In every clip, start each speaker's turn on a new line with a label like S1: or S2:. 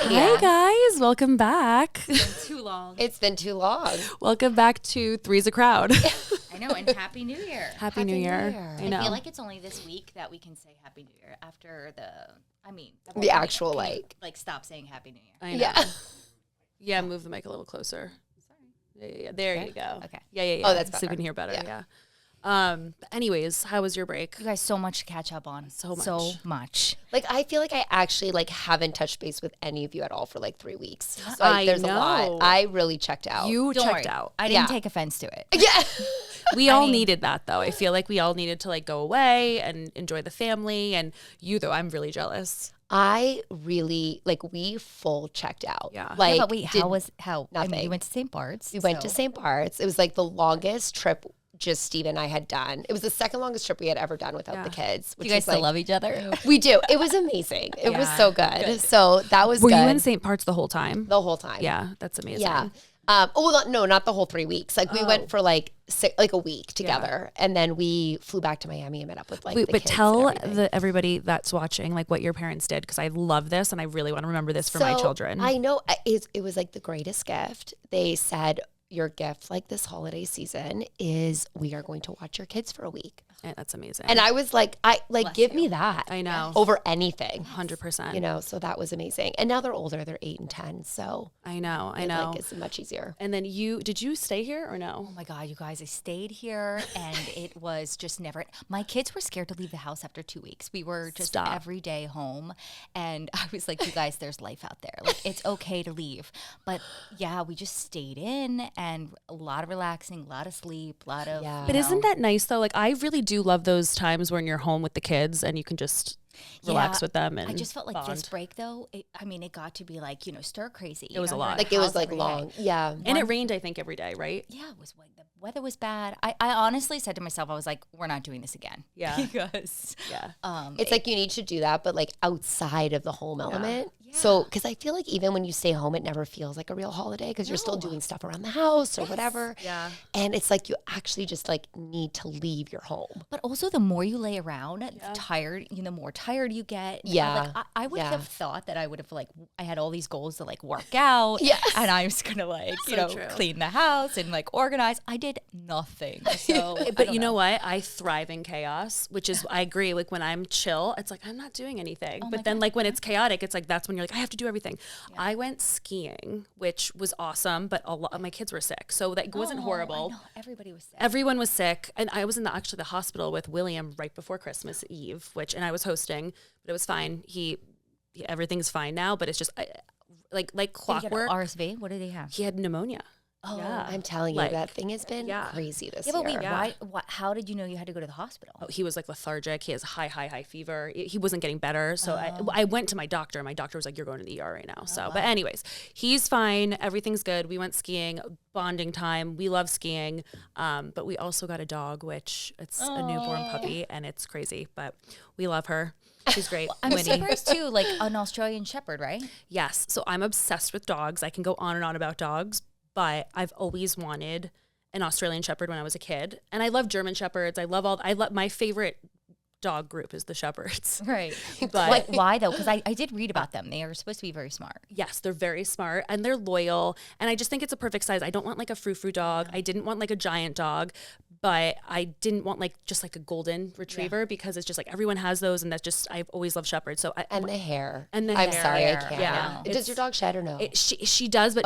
S1: Hi guys, welcome back.
S2: It's been too long.
S3: It's been too long.
S1: Welcome back to Three's a Crowd.
S2: I know, and Happy New Year.
S1: Happy New Year.
S2: I feel like it's only this week that we can say Happy New Year after
S3: the actual
S2: like stop saying Happy New Year.
S1: I know.
S3: Yeah.
S1: Yeah, move the mic a little closer. Sorry. Yeah. There you go.
S2: Okay.
S1: Yeah.
S3: Oh, that's
S1: so we
S3: better.
S1: can hear better.
S3: Yeah.
S1: Yeah. But anyways, how was your break?
S2: You guys, so much to catch up on.
S1: So
S2: much.
S3: Like, I feel like I actually haven't touched base with any of you at all for 3 weeks. So
S1: I
S3: there's
S1: know.
S3: a lot. I really checked out.
S1: You
S2: Don't
S1: checked
S2: worry.
S1: out.
S2: I didn't
S3: Yeah.
S2: take offense to it.
S3: Yeah.
S1: We all needed that though. I feel like we all needed to go away and enjoy the family. And you though, I'm really jealous.
S3: I really, we full checked out.
S1: Yeah.
S2: But wait, how? I mean,
S3: nothing.
S2: you went to St. Bart's.
S3: We went to St. Bart's. It was the longest trip just Steve and I had done. It was the second longest trip we had ever done without the kids.
S2: Do you guys still love each other?
S3: We do. It was amazing. It was so good. So that was
S1: Were
S3: good.
S1: you in St. Bart's the whole time?
S3: The whole time.
S1: Yeah, that's amazing.
S3: Yeah. No, not the whole 3 weeks. We went for a week together, and then we flew back to Miami and met up with
S1: Wait,
S3: the
S1: but
S3: kids
S1: tell
S3: and everything.
S1: everybody that's watching what your parents did, because I love this and I really want to remember this for my children.
S3: I know it was the greatest gift. They said your gift this holiday season is we are going to watch your kids for a week.
S1: Yeah, that's amazing.
S3: And I was give me that.
S1: I know.
S3: Over anything.
S1: 100%.
S3: So that was amazing. And now they're older, they're 8 and 10. So
S1: I know.
S3: it's much easier.
S1: And then did you stay here or no?
S2: Oh my God, you guys, I stayed here and it was just never, my kids were scared to leave the house after 2 weeks. We were just every day home. And I was like, you guys, there's life out there. It's okay to leave. But yeah, we just stayed in and a lot of relaxing, a lot of sleep, a lot of.
S3: Yeah.
S1: But isn't that nice though? I really do love those times when you're home with the kids and you can just relax with them. And
S2: I just felt
S1: bond.
S2: this break though, it got to be stir crazy.
S1: It was a lot.
S3: It was long. Yeah.
S1: And it rained, I think, every day, right?
S2: Yeah, it was the weather was bad. I honestly said to myself, I was like, we're not doing this again.
S1: Yeah.
S2: Because
S3: It's you need to do that, but outside of the home element. So, because I feel even when you stay home, it never feels like a real holiday because you're still doing stuff around the house or whatever.
S1: Yeah.
S3: And it's you actually just need to leave your home.
S2: But also the more you lay around, the more tired you get.
S3: Yeah.
S2: I would have thought that I would have I had all these goals to work out.
S3: Yes.
S2: And I was going to clean the house and organize. I did nothing. So,
S1: But you know what? I thrive in chaos, which is, I agree. When I'm chill, it's I'm not doing anything. But then when it's chaotic, it's that's when you're I have to do everything. Yeah. I went skiing, which was awesome, but a lot of my kids were sick. So that wasn't horrible.
S2: I know. Everybody was sick.
S1: Everyone was sick. And I was in the hospital with William right before Christmas Eve, and I was hosting, but it was fine. Everything's fine now, but it's just like clockwork.
S2: RSV? What did he have?
S1: He had pneumonia.
S3: Oh, yeah. I'm telling you, that thing has been crazy this year.
S2: But wait, how did you know you had to go to the hospital?
S1: Oh, he was lethargic. He has high fever. He wasn't getting better. So I went to my doctor. My doctor was like, you're going to the ER right now. But anyways, he's fine. Everything's good. We went skiing, bonding time. We love skiing. But we also got a dog, which it's a newborn puppy and it's crazy, but we love her. She's great.
S2: I'm surprised too, an Australian Shepherd, right?
S1: Yes. So I'm obsessed with dogs. I can go on and on about dogs. But I've always wanted an Australian Shepherd when I was a kid. And I love German Shepherds. My favorite dog group is the Shepherds.
S2: Right. But why though? Because I did read about them. They are supposed to be very smart.
S1: Yes, they're very smart and they're loyal. And I just think it's a perfect size. I don't want a frou-frou dog. I didn't want a giant dog. But I didn't want just a golden retriever because it's just everyone has those, and that's just I've always loved shepherds. So
S3: and the hair.
S1: I'm
S3: sorry, I can't.
S1: Yeah.
S3: Does your dog shed or no?
S1: She does, but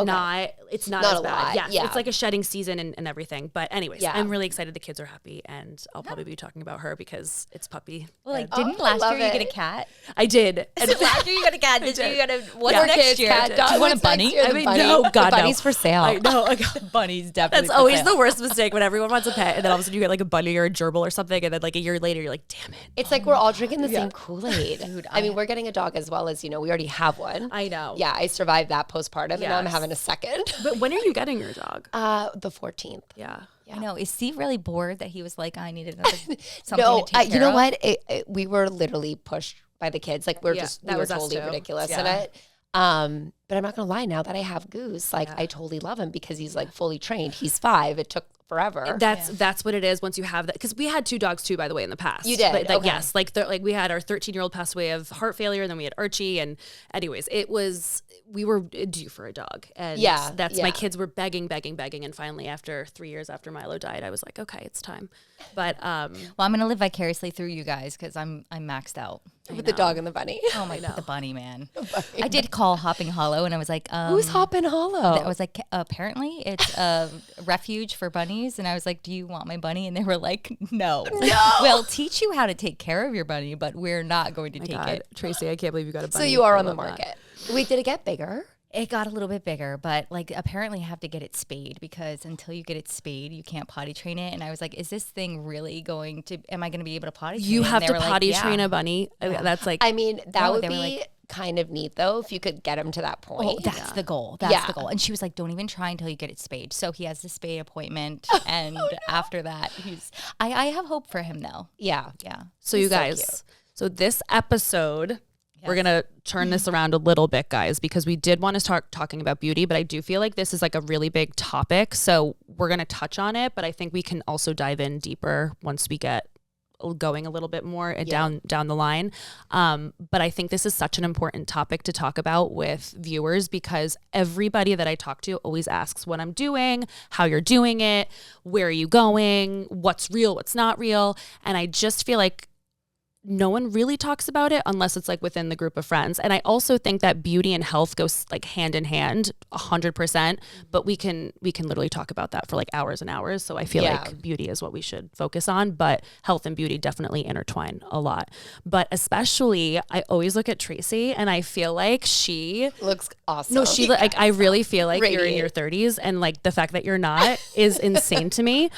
S1: it's not as
S3: a
S1: bad.
S3: lot.
S1: Yes,
S3: Yeah.
S1: it's a shedding season and everything. But anyways, I'm really excited. The kids are happy, and I'll probably be talking about her because it's puppy.
S2: Well, didn't last year you get a cat?
S1: I did.
S2: And last year you got a cat. This year you got a what's
S3: More
S2: next
S3: kids,
S2: year?
S3: cat, dog.
S2: Do you want a bunny?
S1: No, God,
S3: the bunny's for sale.
S1: I know.
S2: Bunny's definitely.
S1: That's always the worst mistake when everyone wants a pet, and then all of a sudden you get a bunny or a gerbil or something, and then a year later you're damn it.
S3: It's we're all drinking the same Kool-Aid. Dude, I mean, we're getting a dog as well as, we already have one.
S1: I know.
S3: Yeah, I survived that postpartum, and now I'm having a second.
S1: But when are you getting your dog?
S3: The 14th.
S1: Yeah.
S2: I know. Is Steve really bored that he was I needed another something
S3: No,
S2: to take care
S3: you know
S2: of?
S3: what? We were literally pushed by the kids. We were totally ridiculous in it. But I'm not gonna lie. Now that I have Goose, I totally love him because he's fully trained. He's 5. It took forever.
S1: That's what it is once you have that. Because we had 2 dogs too, by the way, in the past.
S3: You did?
S1: Like,
S3: Okay.
S1: yes. Like we had our 13-year-old pass away of heart failure, and then we had Archie. And anyways, we were due for a dog. And my kids were begging. And finally, after 3 years after Milo died, I was like, okay, it's time. But
S2: well, I'm gonna live vicariously through you guys because I'm maxed out
S3: with the dog and the bunny.
S2: Oh my God, the bunny, man. I did call Hopping Hollow, and I was like,
S3: who's Hopping Hollow?
S2: I was like, apparently it's a refuge for bunnies, and I was like, do you want my bunny? And they were like, no. We'll teach you how to take care of your bunny, but we're not going to take it.
S1: Tracy, I can't believe you got a bunny.
S3: So you are on the market. Wait, did it get bigger?
S2: It got a little bit bigger, but like apparently I have to get it spayed because until you get it spayed, you can't potty train it. And I was like, is this thing really am I going to be able to potty train it?
S1: You have to potty train a bunny? Yeah. That's like...
S3: I mean, that would be kind of neat though if you could get him to that point.
S2: Oh, that's the goal. That's the goal. And she was like, don't even try until you get it spayed. So he has the spay appointment. And after that, I have hope for him though.
S3: Yeah.
S2: Yeah.
S1: So you guys, so this episode... We're going to turn this around a little bit, guys, because we did want to start talking about beauty, but I do feel like this is like a really big topic. So we're going to touch on it, but I think we can also dive in deeper once we get going a little bit more down the line. But I think this is such an important topic to talk about with viewers because everybody that I talk to always asks what I'm doing, how you're doing it, where are you going, what's real, what's not real. And I just feel like no one really talks about it unless it's like within the group of friends. And I also think that beauty and health goes like hand in hand 100%, but we can literally talk about that for like hours and hours. So I feel like beauty is what we should focus on, but health and beauty definitely intertwine a lot. But especially I always look at Tracy and I feel like she
S3: looks awesome.
S1: No, she like, I really feel like you're in your 30s and like the fact that you're not is insane to me.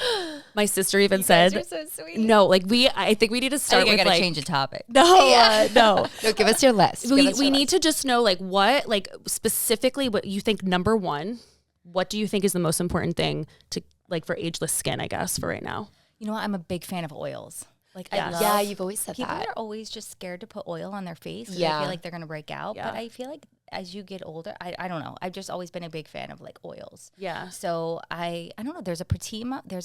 S1: My sister even said,
S2: "You're so sweet."
S1: No, like I think we need to start with like
S2: change the topic.
S1: No,
S3: no, give us your list.
S1: We need to just know like what, like specifically what you think. Number one, what do you think is the most important thing to like for ageless skin? I guess for right now.
S2: You know what? I'm a big fan of oils. Like
S3: you've always said
S2: people
S3: that.
S2: Are always just scared to put oil on their face.
S3: Yeah,
S2: I feel like they're gonna break out. But I feel like as you get older, I don't know. I've just always been a big fan of like oils.
S1: Yeah.
S2: So I don't know. There's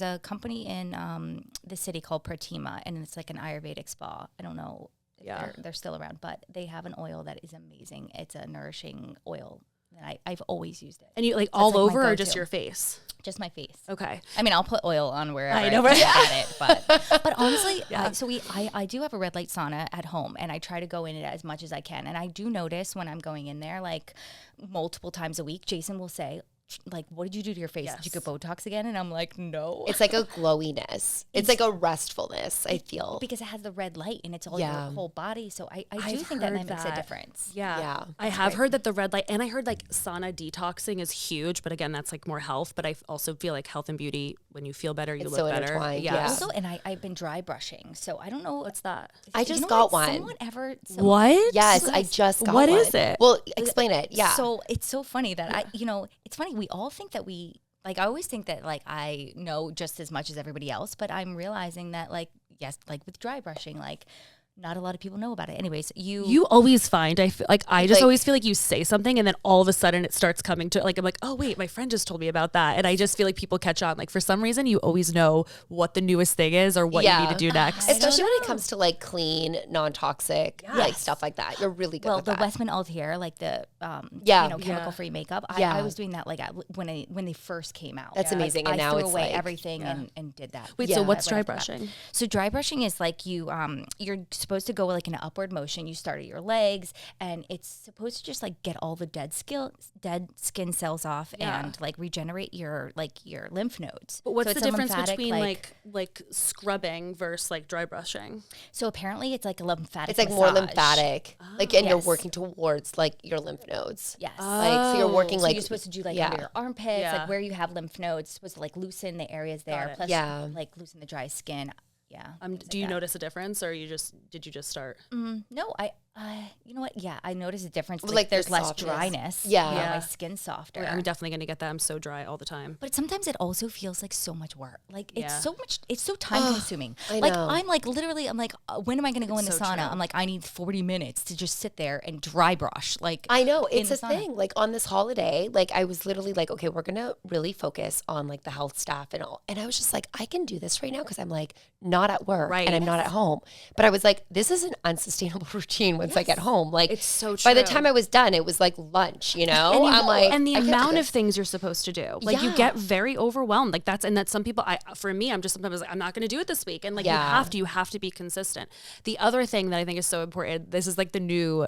S2: a company in the city called Pratima, and it's like an Ayurvedic spa. I don't know if they're still around, but they have an oil that is amazing. It's a nourishing oil. And I've always used it.
S1: And you like all over or just your face?
S2: Just my face.
S1: Okay.
S2: I mean, I'll put oil on wherever
S1: I know,
S2: I get it, but honestly, I do have a red light sauna at home, and I try to go in it as much as I can. And I do notice when I'm going in there, like multiple times a week, Jason will say, like, what did you do to your face?
S1: Yes.
S2: Did you get Botox again? And I'm like, no.
S3: It's like a glowiness. It's like a restfulness, I feel.
S2: Because it has the red light and it's all your whole body. So I do think that makes a difference.
S1: Yeah. I have heard that the red light, and I heard like sauna detoxing is huge, but again, that's like more health. But I also feel like health and beauty, when you feel better, you look better.
S3: Yeah.
S2: Also, and I've been dry brushing. So I don't know.
S1: What's that?
S3: I just got one.
S1: What?
S3: Yes, I just got
S1: one.
S3: What
S1: is it?
S3: Well, explain it. Yeah.
S2: So it's so funny that it's funny. We all think that I always think that like I know just as much as everybody else, but I'm realizing that like, yes, like with dry brushing, like not a lot of people know about it. Anyways, you
S1: always find, I feel like, I just always feel like you say something and then all of a sudden it starts coming to like, I'm like, oh wait, my friend just told me about that. And I just feel like people catch on. Like for some reason, you always know what the newest thing is or what you need to do next.
S3: Especially when it comes to like clean, non-toxic, like stuff like that. You're really good with that.
S2: Well, the Westman Altier, like the, chemical-free makeup. I was doing that like when they first came out.
S3: That's amazing. And
S2: I
S3: now
S2: threw
S3: it's
S2: away
S3: like,
S2: everything and did that.
S1: Wait, so what's dry brushing?
S2: So dry brushing is like you're supposed to go like in an upward motion. You start at your legs, and it's supposed to just like get all the dead skin cells off and like regenerate your lymph nodes.
S1: But what's the difference between like scrubbing versus like dry brushing?
S2: So apparently it's like a lymphatic.
S3: It's like
S2: massage.
S3: more lymphatic, and you're working towards like your lymph nodes.
S2: Yes.
S3: Like so you're working
S2: so
S3: like
S2: you're supposed to do like under your armpits, like where you have lymph nodes. Supposed to like loosen the areas there, plus like loosen the dry skin. Yeah.
S1: Do you notice a difference, or did you just start?
S2: No, You know what? Yeah, I noticed a difference.
S3: Like
S2: there's
S3: the
S2: less
S3: softness.
S2: dryness.
S3: Yeah.
S2: My skin's softer.
S1: I'm definitely going to get that. I'm so dry all the time.
S2: But sometimes it also feels like so much work. Like
S1: Yeah.
S2: it's so time consuming.
S3: I
S2: Like
S3: know.
S2: I'm like literally, I'm like, when am I going to go in the
S1: so
S2: sauna?
S1: true.
S2: I'm like, I need 40 minutes to just sit there and dry brush. Like
S3: I know
S2: in
S3: it's
S2: the
S3: a
S2: sauna.
S3: thing. Like on this holiday, like I was literally like, okay, we're gonna really focus on like the health stuff and all. And I was just like, I can do this right now because I'm like not at work
S1: Right.
S3: and I'm not at home. But I was like, this is an unsustainable routine once I get home. Like
S1: It's so
S3: By the
S1: true.
S3: time I was done, it was like lunch. You know,
S1: And
S3: I'm like,
S1: and the
S3: I can't do
S1: amount of
S3: this.
S1: things you're supposed to do, like you
S3: Yeah.
S1: get very overwhelmed. Like that's some people. For me, I'm just sometimes like, I'm not going to do it this week, and like
S3: Yeah.
S1: you have to be consistent. The other thing that I think is so important. This is like the new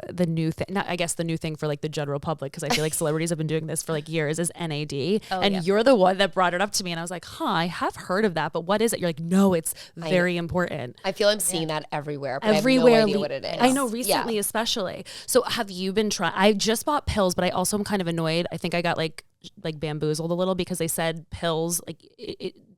S1: thing. Not, I guess the new thing for like the general public, because I feel like celebrities have been doing this for like years. Is NAD, and you're the one that brought it up to me, and I was like, I have heard of that, but what is it? You're like, no, it's very important.
S3: I feel I'm seeing that everywhere, but
S1: Everywhere,
S3: I have no idea what it is.
S1: I know recently,
S3: Yeah.
S1: especially. So have you been trying? I just bought pills, but I also am kind of annoyed. I think I got like bamboozled a little because they said pills like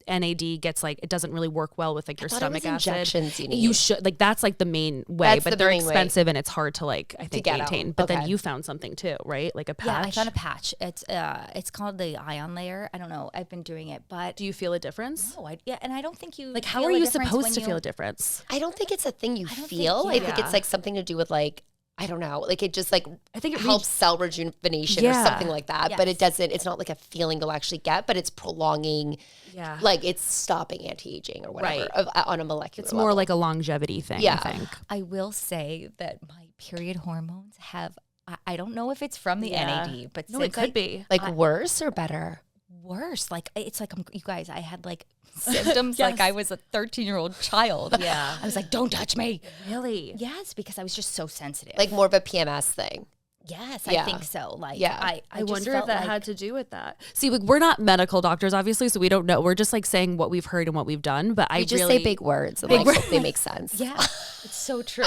S1: NAD gets like it doesn't really work well with like your
S3: thought it was
S1: stomach acid.
S3: injections you need.
S1: You should like that's like the main way,
S3: That's
S1: but
S3: the
S1: they're
S3: main way.
S1: expensive and it's hard to like I think
S3: get out.
S1: maintain. But then
S3: Okay.
S1: you found something too, right? Like a patch.
S2: Yeah, I found a patch. It's called the ion layer. I don't know. I've been doing it, but
S1: Do you feel a difference?
S2: no, and I don't think you
S1: Like how
S2: feel
S1: are
S2: a
S1: you
S2: difference
S1: supposed
S2: when
S1: to
S2: you-
S1: feel a difference?
S3: I don't think it's a thing you
S2: don't think-
S3: feel. I think
S1: yeah.
S3: it's like something to do with like, I don't know, like it just like
S1: I think it
S3: helps cell rejuvenation
S1: Yeah.
S3: or something like that. But it
S2: Yes.
S3: doesn't, it's not like a feeling you'll actually get, but it's prolonging,
S1: Yeah.
S3: like it's stopping anti-aging or whatever
S1: Right.
S3: on a molecular
S1: It's more
S3: level.
S1: like a longevity thing,
S3: Yeah.
S1: I think.
S2: I will say that my period hormones have. I don't know if it's from the
S1: Yeah.
S2: NAD, but
S1: No, it could be.
S3: Like worse or better?
S2: worse. Like it's like you guys. I had like symptoms like I was a 13-year-old child.
S1: Yeah.
S2: I was like, don't touch me.
S1: Really?
S2: Yes, because I was just so sensitive.
S3: Like more of a PMS thing.
S2: yes,
S3: Yeah.
S2: I think so. Like
S3: Yeah.
S2: I just
S1: wonder if
S2: felt
S1: that
S2: like,
S1: had to do with that. See, like, we're not medical doctors, obviously, so we don't know. We're just like saying what we've heard and what we've done. But I
S3: You just
S1: really
S3: say big words and like hope they make sense.
S2: Yeah, it's so true.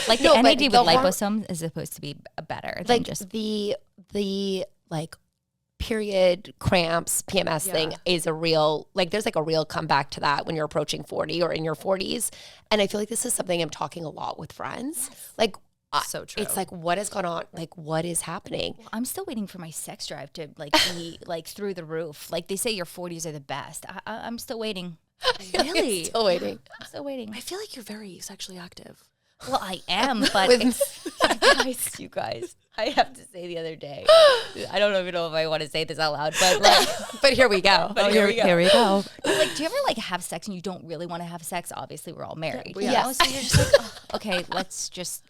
S2: Like
S3: No,
S2: the
S3: but
S2: NAD
S3: the
S2: with liposomes is supposed to be better than
S3: Like
S2: just
S3: the like period cramps PMS thing is a real, like there's like a real comeback to that when you're approaching 40 or in your 40s. And I feel like this is something I'm talking a lot with friends. Like
S1: So true.
S3: it's like what has gone on, like what is happening.
S2: I'm still waiting for my sex drive to like be like through the roof. Like they say your 40s are the best. I'm still waiting.
S1: Really?
S3: Still waiting.
S2: I'm still waiting.
S1: I feel like you're very sexually active.
S2: Well, I am, but you guys, I have to say the other day. I don't even know if I want to say this out loud, but like,
S3: But here we go.
S1: Here we go.
S2: like, do you ever like have sex and you don't really want to have sex? Obviously, we're all married. You
S3: Yeah.
S2: know? So you're just like, "Oh, okay, let's just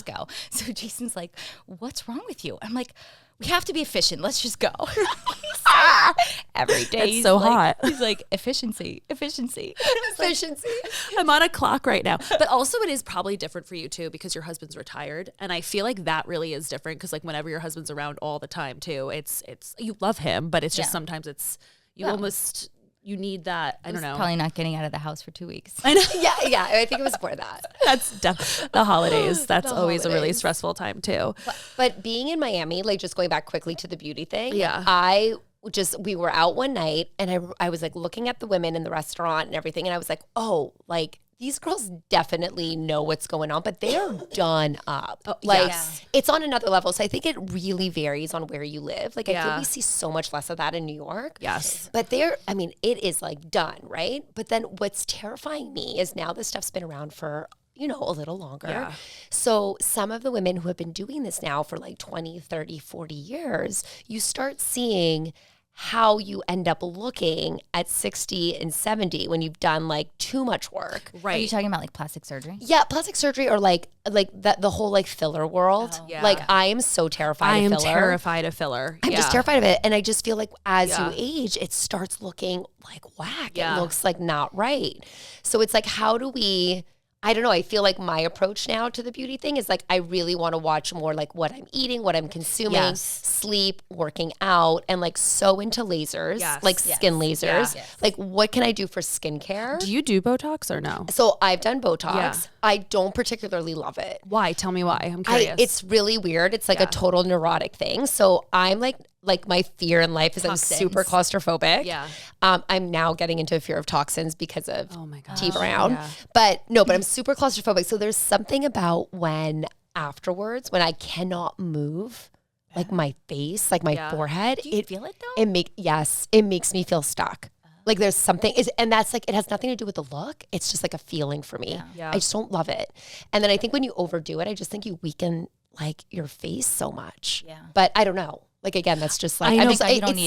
S2: go. So Jason's like, what's wrong with you? I'm like, we have to be efficient. Let's just go. Every day.
S1: It's
S2: he's
S1: so
S2: like-
S1: hot.
S2: He's like, efficiency.
S3: Efficiency.
S1: I'm on a clock right now. But also it is probably different for you too because your husband's retired. And I feel like that really is different because like whenever your husband's around all the time too, it's you love him, but it's just
S2: Yeah.
S1: sometimes it's you need that. I don't know.
S2: Probably not getting out of the house for 2 weeks.
S1: I know.
S3: Yeah. I think it was for that.
S1: That's the holidays. That's
S3: The
S1: always a really
S3: holidays.
S1: stressful time too.
S3: But being in Miami, like just going back quickly to the beauty thing.
S1: Yeah.
S3: We were out one night and I was like looking at the women in the restaurant and everything. And I was like, oh, like these girls definitely know what's going on, but they're done up. Like
S1: yes.
S3: it's on another level. So I think it really varies on where you live. Like I feel
S1: Yeah.
S3: we see so much less of that in New York.
S1: Yes.
S3: But it is like done, right? But then what's terrifying me is now this stuff's been around for, a little longer.
S1: Yeah.
S3: So some of the women who have been doing this now for like 20, 30, 40 years, you start seeing how you end up looking at 60 and 70 when you've done like too much work.
S2: Are you
S1: Right.
S2: talking about like plastic surgery?
S3: Yeah, plastic surgery or like the whole like filler world.
S1: Yeah.
S3: Like I am so terrified
S1: I
S3: of
S1: am
S3: filler.
S1: terrified of filler.
S3: I'm just terrified of it. And I just feel like as
S1: Yeah.
S3: you age, it starts looking like whack.
S1: Yeah.
S3: It looks like not right. So it's like, how do we, I don't know. I feel like my approach now to the beauty thing is like, I really want to watch more like what I'm eating, what I'm consuming,
S1: Yes.
S3: sleep, working out, and like so into lasers,
S1: Yes.
S3: like skin lasers.
S1: Yeah.
S3: Like what can I do for skincare?
S1: Do you do Botox or no?
S3: So I've done Botox.
S1: Yeah.
S3: I don't particularly love it.
S1: Why? Tell me why. I'm curious.
S3: It's really weird. It's like a total neurotic thing. So I'm like my fear in life is
S2: Toxins.
S3: I'm super claustrophobic.
S1: Yeah.
S3: I'm now getting into a fear of toxins because of
S1: Oh my gosh.
S3: T Brown.
S1: Yeah.
S3: But I'm super claustrophobic. So there's something about when afterwards when I cannot move like my face, like my forehead.
S2: Do you feel it though?
S3: It makes me feel stuck. Like there's something and that's like, it has nothing to do with the look. It's just like a feeling for me.
S1: Yeah.
S3: I just don't love it. And then I think when you overdo it, I just think you weaken like your face so much. Yeah. But I don't know. Like, again, that's just like, it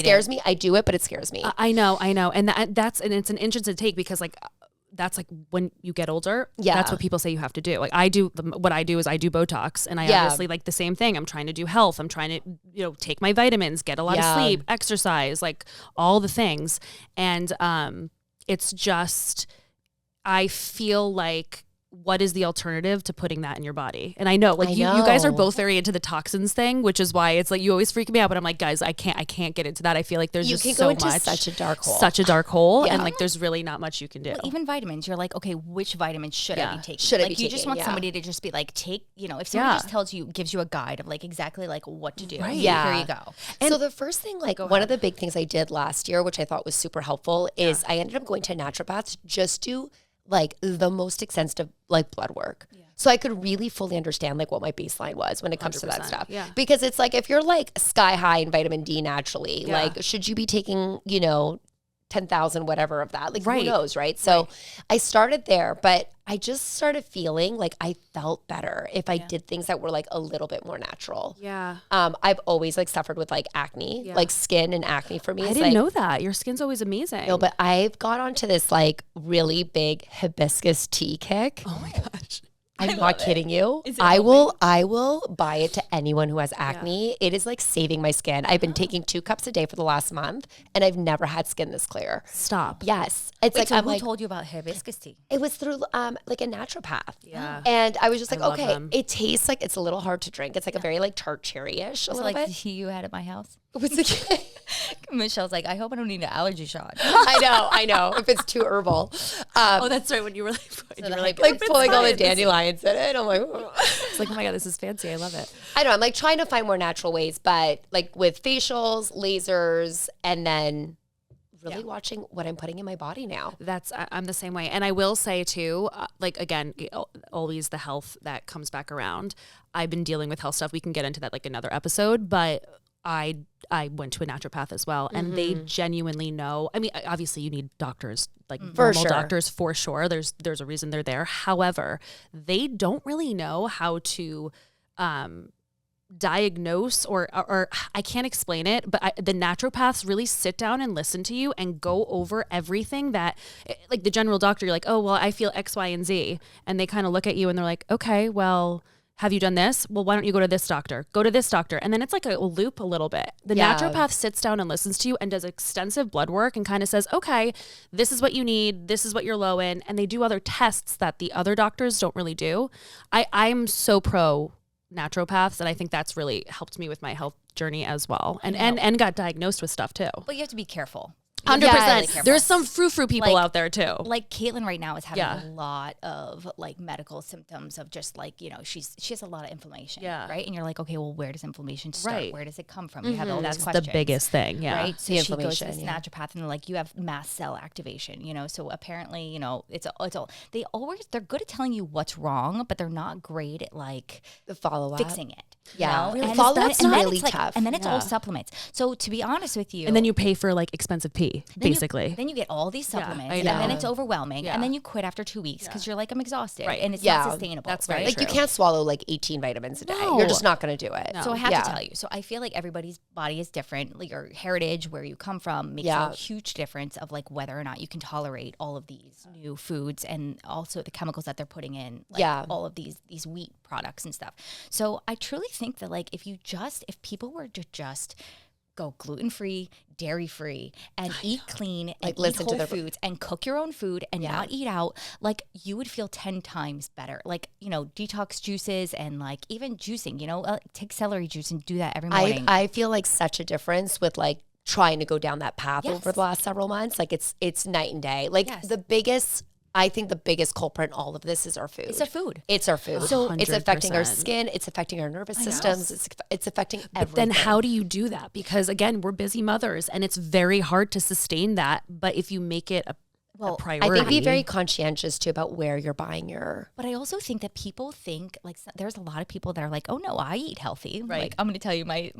S3: scares me. I do it, but it scares me.
S1: I know. And it's an interesting take because like, that's like when you get older, that's what people say you have to do. Like what I do is I do Botox and I obviously like the same thing. I'm trying to do health. I'm trying to, take my vitamins, get a lot of sleep, exercise, like all the things. And it's just, I feel like, what is the alternative to putting that in your body? And I know, like you guys are both very into the toxins thing, which is why it's like you always freak me out. But I'm like, guys, I can't get into that. I feel like there's just so much,
S3: such a dark hole,
S1: and like there's really not much you can do.
S2: Well, even vitamins, you're like, okay, which vitamins should I be taking? You just want somebody to just be like, take, if somebody just tells you, gives you a guide of like exactly like what to do. Right. Here you go.
S3: And so the first thing, like one of the big things I did last year, which I thought was super helpful, is I ended up going to naturopaths just to like the most extensive like blood work. Yeah. So I could really fully understand like what my baseline was when it comes to that stuff. Yeah. Because it's like, if you're like sky high in vitamin D naturally, like should you be taking, 10,000 whatever of that? Like who knows, right? So I started there, but I just started feeling like I felt better if I did things that were like a little bit more natural.
S1: Yeah.
S3: I've always like suffered with like acne, like skin and acne for me.
S1: I didn't know that. Your skin's always amazing.
S3: No, but I've got onto this like really big hibiscus tea kick.
S1: Oh my gosh.
S3: I'm not kidding you. I will buy it to anyone who has acne. It is like saving my skin. I've been taking 2 cups a day for the last month and I've never had skin this clear.
S1: Stop.
S3: Yes. It's like,
S2: so who told you about hibiscus tea?
S3: It was through like a naturopath. Yeah. And I was just like, okay, it tastes like it's a little hard to drink. It's like a very like tart cherry-ish a little bit.
S2: The tea you had at my house?
S3: What's the
S2: Michelle's like, I hope I don't need an allergy shot.
S3: I know. If it's too herbal.
S1: That's right. When you were like,
S3: pulling all the dandelions in it. I'm like,
S1: it's like, oh my God, this is fancy. I love it.
S3: I know. I'm like trying to find more natural ways, but like with facials, lasers, and then really watching what I'm putting in my body now.
S1: I'm the same way. And I will say too, like again, always the health that comes back around. I've been dealing with health stuff. We can get into that like another episode, but I went to a naturopath as well, and they genuinely know. I mean, obviously you need doctors, like normal doctors for sure. There's a reason they're there. However, they don't really know how to diagnose or I can't explain it, but the naturopaths really sit down and listen to you and go over everything that, like the general doctor, you're like, oh, well, I feel X, Y, and Z. And they kind of look at you and they're like, okay, well, have you done this? Well, why don't you go to this doctor? Go to this doctor. And then it's like a loop a little bit. The naturopath sits down and listens to you and does extensive blood work and kind of says, okay, this is what you need. This is what you're low in. And they do other tests that the other doctors don't really do. I'm so pro naturopaths, and I think that's really helped me with my health journey as well. And got diagnosed with stuff too.
S2: But you have to be careful.
S1: 100%. There's some frou-frou people out there too.
S2: Like Caitlin right now is having a lot of like medical symptoms of just like, she has a lot of inflammation, right? And you're like, okay, well, where does inflammation start? Right. Where does it come from? You have all these questions.
S1: That's the biggest thing,
S2: right? So she goes to this naturopath and they're like, you have mast cell activation, So apparently, it's all they're good at telling you what's wrong, but they're not great at like
S3: the follow-up,
S2: fixing it.
S3: Yeah,
S2: and
S3: follow-up's really tough.
S2: And then it's all supplements. So to be honest with you,
S1: and then you pay for like expensive pee, basically.
S2: Then you get all these supplements, and then it's overwhelming, and then you quit after 2 weeks because you're like, I'm exhausted, and it's not sustainable.
S1: That's right.
S3: Like you can't swallow like 18 vitamins a day. You're just not going to do it.
S2: No. So I have to tell you. So I feel like everybody's body is different. Like your heritage, where you come from, makes a huge difference of like whether or not you can tolerate all of these new foods and also the chemicals that they're putting in. Like all of these wheat products and stuff. So I truly think that like if people were to just go gluten-free, dairy-free, and eat clean and eat whole foods and cook your own food and not eat out, like you would feel 10 times better. Like, detox juices and like even juicing, take celery juice and do that every morning.
S3: I feel like such a difference with like trying to go down that path over the last several months. Like it's night and day. Like I think the biggest culprit in all of this is our food.
S2: It's our food.
S3: It's our food. So 100%. It's affecting our skin. It's affecting our nervous systems. It's affecting everything.
S1: But then how do you do that? Because again, we're busy mothers and it's very hard to sustain that. But if you make it a
S3: I
S1: priority.
S3: think be very conscientious too about where you're buying your.
S2: But I also think that people think like there's a lot of people that are like, oh no, I eat healthy.
S1: Right.
S2: Like I'm going to tell you my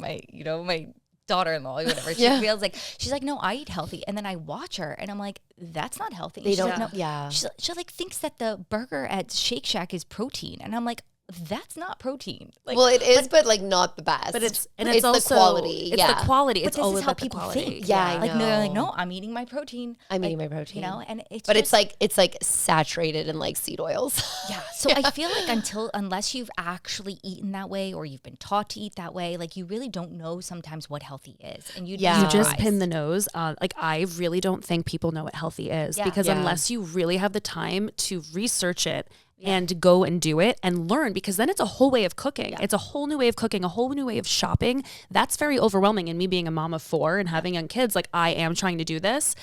S2: daughter-in-law or whatever. She
S3: Yeah.
S2: feels like she's like, no, I eat healthy. And then I watch her and I'm like, that's not healthy.
S3: They
S2: She's
S3: don't
S2: like,
S3: know.
S2: no.
S3: Yeah.
S2: She like thinks that the burger at Shake Shack is protein. And I'm like, that's not protein. Like,
S3: Well, it is, but like not the best.
S1: But it's
S3: the quality.
S1: It's the quality.
S2: but
S1: It's
S2: this
S1: all
S2: is how
S1: about the
S2: people
S1: quality.
S2: think.
S3: Yeah, I
S2: like no, they're like,
S3: know.
S2: no, I'm eating my protein.
S3: I'm
S2: Like,
S3: eating my protein.
S2: You know, and it's
S3: But
S2: just,
S3: it's like saturated in like seed oils.
S2: yeah. So I feel like unless you've actually eaten that way or you've been taught to eat that way, like you really don't know sometimes what healthy is. And
S3: Yeah.
S1: You just
S3: Right.
S1: pin the nose on. Like, I really don't think people know what healthy is
S2: Yeah.
S1: because
S3: Yeah.
S1: unless you really have the time to research it and go and do it and learn, because then it's a whole way of cooking. It's a whole new way of cooking, a whole new way of shopping. That's very overwhelming. And me being a mom of 4 and having young kids, like I am trying to do this,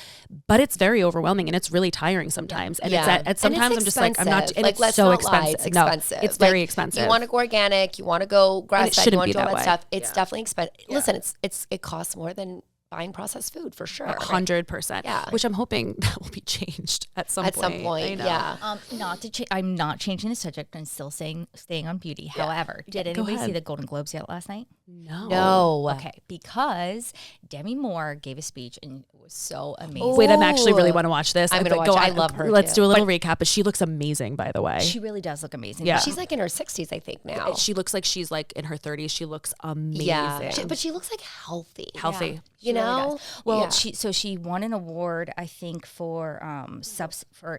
S1: but it's very overwhelming and it's really tiring sometimes. And
S3: Yeah.
S1: it's sometimes
S3: And
S1: I'm just like, I'm not,
S3: expensive.
S1: and
S3: Like,
S1: it's
S3: let's
S1: so
S3: not lie,
S1: expensive.
S3: it's
S1: No,
S3: expensive.
S1: it's very
S3: Like,
S1: expensive.
S3: You want to go organic, you want to go grass fed, you
S1: shouldn't
S3: want
S1: be
S3: to do all
S1: that
S3: that
S1: way.
S3: stuff. It's definitely expensive. Listen, it costs more than buying processed food for sure.
S1: 100%.
S3: Yeah.
S1: Which I'm hoping that will be changed at some point.
S3: Some point,
S1: I know.
S3: yeah.
S2: Not to I'm not changing the subject. I'm still staying on beauty. However, did
S1: Go
S2: anybody see
S1: ahead.
S2: the Golden Globes yet last night?
S3: No.
S2: Okay, because Demi Moore gave a speech and it was so amazing.
S1: Wait, I'm actually really
S3: Ooh.
S1: want to watch this.
S3: I'm gonna watch it. I love her,
S1: Let's
S3: too.
S1: do a little recap. But she looks amazing, by the way.
S2: She really does look amazing.
S1: Yeah.
S3: She's like in her 60s, I think now.
S1: She looks like she's like in her 30s. She looks amazing.
S3: Yeah. But she looks like healthy.
S1: Healthy.
S3: You know?
S2: Well,
S3: Yeah.
S2: she won an award, I think, for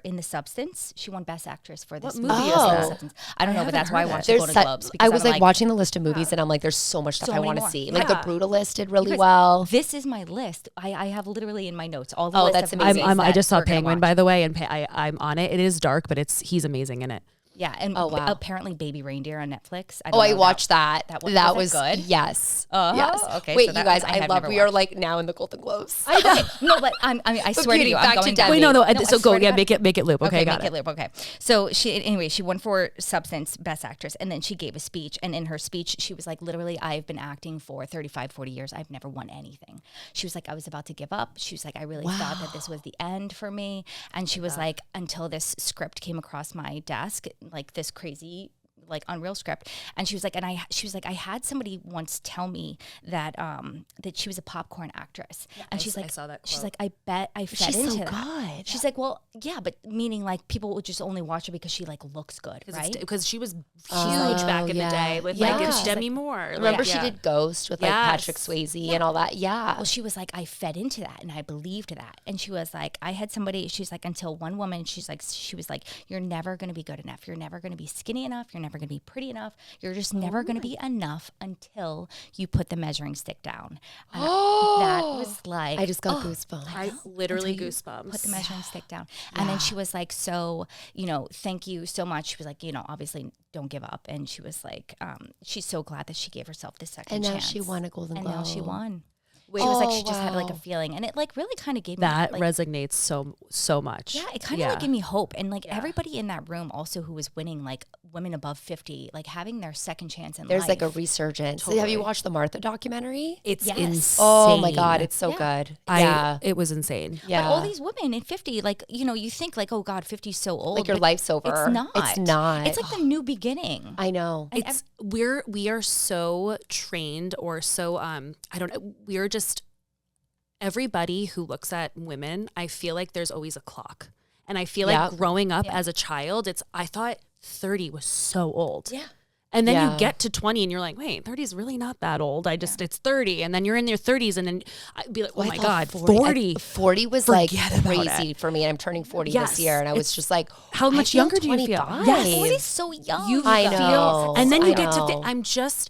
S2: in the Substance. She won Best Actress for this movie.
S1: movie
S3: is
S2: In
S3: that?
S2: The Substance. I don't know, but that's why I watched the
S3: There's
S2: Golden
S3: su-
S2: Globes.
S3: I
S2: because
S3: was
S2: I'm
S3: like watching the list of movies and I'm like, there's so much stuff
S2: So
S3: I
S2: many
S3: want to
S2: more.
S3: see. Like
S1: Yeah.
S3: the Brutalist did really
S2: Because
S3: well.
S2: This is my list. I have literally in my notes all the
S3: Oh,
S2: list
S3: that's
S2: of
S3: amazing.
S2: movies
S1: I
S2: that
S1: just saw
S2: we're gonna
S1: Penguin,
S2: watch.
S1: by the way, and I'm on it. It is dark, but he's amazing in it.
S2: Yeah, and
S3: Oh, wow.
S2: apparently Baby Reindeer on Netflix.
S3: Oh, I watched that.
S2: That
S3: That
S2: was
S3: was
S2: it good?
S3: Yes.
S2: Uh-huh.
S3: Yes.
S2: Okay,
S3: Wait,
S2: so
S3: you
S2: that
S3: guys,
S2: one I
S3: I
S2: have
S3: love.
S2: never
S3: We are
S2: watched.
S3: like now in the Golden Globes.
S2: Okay, no, but I swear to
S3: beauty,
S2: you,
S3: back
S2: I'm
S3: to
S2: going
S3: Demi.
S1: Wait, no.
S2: I
S1: So go.
S2: swear to
S1: Yeah,
S2: God.
S1: make it loop. Okay, got
S2: make
S1: it.
S2: it loop. Okay. So she won for Substance Best Actress, and then she gave a speech, and in her speech, she was like, literally, I've been acting for 35, 40 years. I've never won anything. She was like, I was about to give up. She was like, I really thought that this was the end for me. And she was like, until this script came across my desk, like this crazy, like unreal script, and she was like, I had somebody once tell me that that she was a popcorn actress, and she's like,
S1: I saw that
S2: she's
S1: quote.
S2: like, I bet I fed
S3: She's
S2: into
S3: so
S2: that.
S3: good.
S2: She's like, well, yeah, but meaning like people would just only watch her because she like looks good, right?
S1: Because she was huge
S3: Oh,
S1: back in the
S3: yeah.
S1: day with
S3: Yeah.
S1: like
S3: She's
S1: Demi Moore.
S3: Remember
S1: Like,
S3: she
S1: yeah.
S3: did Ghost with like
S1: Yes.
S3: Patrick Swayze and all that? Yeah.
S2: Well, she was like, I fed into that and I believed that. And she was like, I had somebody, she's like, until one woman, she was like, you're never going to be good enough. You're never going to be skinny enough. You're never going to be pretty enough. You're just never going to be enough until you put the measuring stick down. And that was like,
S3: I just got goosebumps.
S1: I literally
S2: until you
S1: goosebumps.
S2: Put the measuring stick down. And then she was like, so, thank you so much. She was like, obviously don't give up. And she was like, she's so glad that she gave herself this second
S3: And now
S2: chance.
S3: she won a Golden
S2: And
S3: Globe.
S2: now she won.
S1: Wait,
S2: She was like,
S3: oh,
S2: she just had like a
S3: wow.
S2: feeling. And it like really kind of gave
S1: that
S2: me like,
S1: resonates so much.
S2: yeah, it kind of like gave me hope. And like everybody in that room also who was winning, like women above 50, like having their second chance in
S3: There's
S2: life.
S3: like a resurgence. Have you watched the Martha documentary?
S1: It's
S2: Yes.
S1: insane.
S3: Oh my God, it's so
S2: Yeah.
S3: good. Yeah.
S1: It was insane.
S3: Yeah.
S2: But all these women in 50, like, you think like, oh God, 50 is so old.
S3: like your
S2: but
S3: life's over.
S2: It's not.
S3: It's not.
S2: It's like the new beginning.
S3: I know.
S2: And
S1: It's we are so trained or so I don't know, we're just everybody who looks at women, I feel like there's always a clock. And I feel like
S3: Yep.
S1: growing up as a child, I thought 30 was so old.
S2: Yeah.
S1: And then
S3: Yeah.
S1: you get to 20 and you're like, wait, 30 is really not that old. It's 30. And then you're in your 30s and then I'd be like, oh
S3: I
S1: my
S3: thought
S1: God, 40.
S3: 40 was like
S1: Forget about
S3: crazy for me. I'm turning 40
S1: Yes.
S3: this year. And I was just like,
S1: How
S3: I
S1: much
S3: feel
S1: younger do you feel?
S3: 25.
S1: Yes.
S2: 40 is so young.
S3: I
S2: guys.
S3: know.
S1: And then you
S3: I
S1: get to
S3: know.
S1: I'm just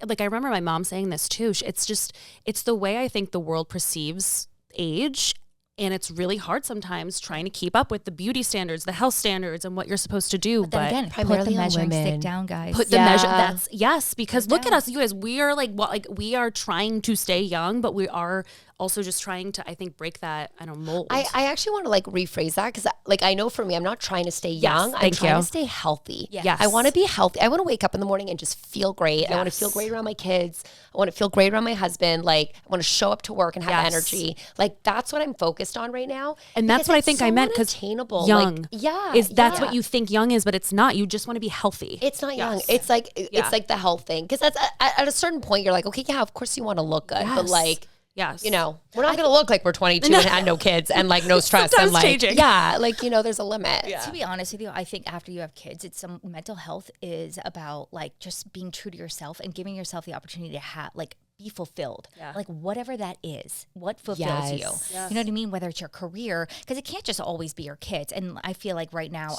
S1: like I remember my mom saying this too. It's the way I think the world perceives age, and it's really hard sometimes trying to keep up with the beauty standards, the health standards, and what you're supposed to do.
S2: But then again, put the
S3: primarily on
S2: measuring stick
S3: women.
S2: down, guys.
S1: put the
S3: Yeah.
S1: measure. That's yes, because look at us, you guys. We are like we are trying to stay young, but we are also just trying to, I think, break that, I don't know, mold.
S3: I actually want to like rephrase that because like I know for me, I'm not trying to stay young. I'm trying to stay healthy.
S1: Yes.
S3: I want to be healthy. I want to wake up in the morning and just feel great. Yes. I want to feel great around my kids. I want to feel great around my husband. Like I want to show up to work and have energy. Like that's what I'm focused on right now.
S1: And that's what I think I meant because young.
S3: Like,
S1: that's what you think young is, but it's not. You just want to be healthy.
S3: It's not young. It's like it's like the health thing. Because that's at a certain point, you're like, okay, yeah, of course you want to look good, but like.
S1: Yes.
S3: You know, we're not going to look like we're 22 and had no kids and like no stress and like, changing. Like, you know, there's a limit.
S2: Yeah. To be honest with you, I think after you have kids, it's some mental health is about like just being true to yourself and giving yourself the opportunity to have like be fulfilled. Yeah. Like whatever that is, what fulfills you. Yes. You know what I mean? Whether it's your career, because it can't just always be your kids. And I feel like right now